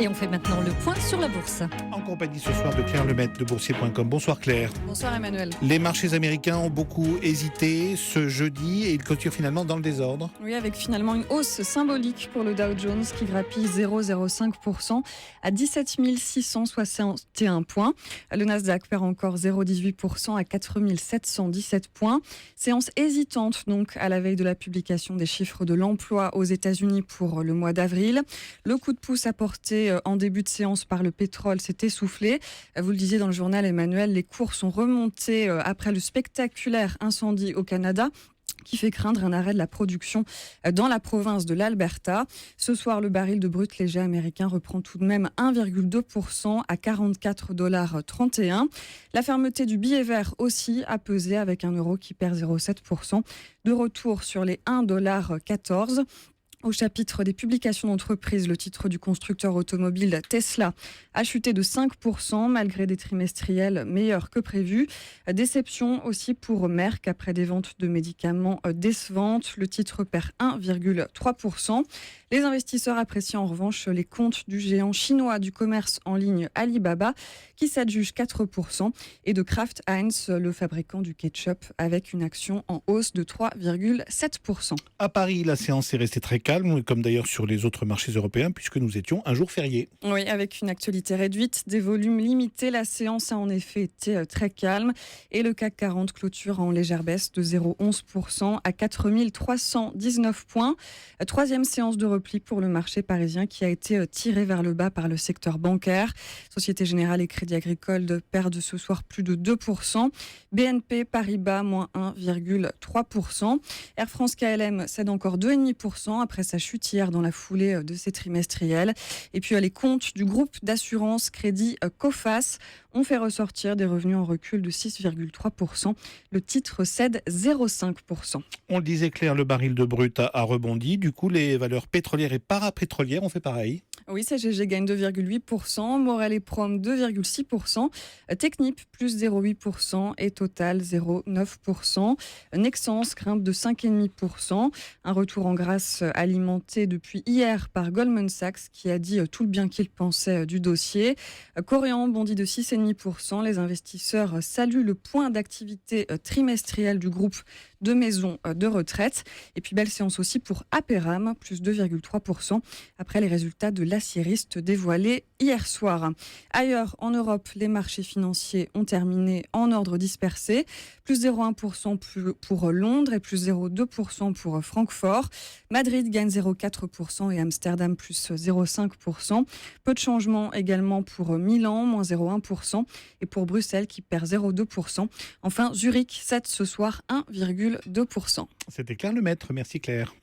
Et on fait maintenant le point sur la bourse. En compagnie ce soir de Claire Lemaitre de boursier.com. Bonsoir Claire. Bonsoir Emmanuel. Les marchés américains ont beaucoup hésité ce jeudi et ils clôturent finalement dans le désordre. Oui, avec finalement une hausse symbolique pour le Dow Jones qui grappille 0,05% à 17 661 points. Le Nasdaq perd encore 0,18% à 4 717 points. Séance hésitante donc à la veille de la publication des chiffres de l'emploi aux États-Unis pour le mois d'avril. Le coup de pouce apporté en début de séance par le pétrole s'est essoufflé. Vous le disiez dans le journal Emmanuel, les cours sont remontés après le spectaculaire incendie au Canada qui fait craindre un arrêt de la production dans la province de l'Alberta. Ce soir, le baril de brut léger américain reprend tout de même 1,2% à 44,31 $. La fermeté du billet vert aussi a pesé avec un euro qui perd 0,7%, de retour sur les 1,14 $. Au chapitre des publications d'entreprises, le titre du constructeur automobile Tesla a chuté de 5% malgré des trimestriels meilleurs que prévu. Déception aussi pour Merck après des ventes de médicaments décevantes. Le titre perd 1,3%. Les investisseurs apprécient en revanche les comptes du géant chinois du commerce en ligne Alibaba qui s'adjuge 4% et de Kraft Heinz, le fabricant du ketchup, avec une action en hausse de 3,7%. À Paris, la séance est restée très calme, comme d'ailleurs sur les autres marchés européens, puisque nous étions un jour férié. Oui, avec une actualité réduite, des volumes limités, la séance a en effet été très calme et le CAC 40 clôture en légère baisse de 0,11% à 4 319 points. Troisième séance de repli pour le marché parisien qui a été tiré vers le bas par le secteur bancaire. Société Générale et Crédit Agricole perdent ce soir plus de 2%. BNP Paribas, moins 1,3%. Air France KLM cède encore 2,5% après sa chute hier dans la foulée de ses trimestriels. Et puis les comptes du groupe d'assurance Crédit Coface ont fait ressortir des revenus en recul de 6,3%. Le titre cède 0,5%. On le disait Claire, le baril de brut a rebondi. Du coup, les valeurs pétrolières et parapétrolières ont fait pareil. Oui, CGG gagne 2,8%, Morel et Prom 2,6%, Technip plus 0,8% et Total 0,9%. Nexans grimpe de 5,5%. Un retour en grâce alimenté depuis hier par Goldman Sachs qui a dit tout le bien qu'il pensait du dossier. Corian bondit de 6,5%. Les investisseurs saluent le point d'activité trimestriel du groupe de maisons de retraite. Et puis belle séance aussi pour Aperam, plus 2,3% après les résultats de l'aciériste dévoilés hier soir. Ailleurs, en Europe, les marchés financiers ont terminé en ordre dispersé. Plus 0,1% pour Londres et plus 0,2% pour Francfort. Madrid gagne 0,4% et Amsterdam plus 0,5%. Peu de changements également pour Milan, moins 0,1%. Et pour Bruxelles qui perd 0,2%. Enfin, Zurich cède ce soir 1,2%. C'était Claire Lemaitre. Merci Claire.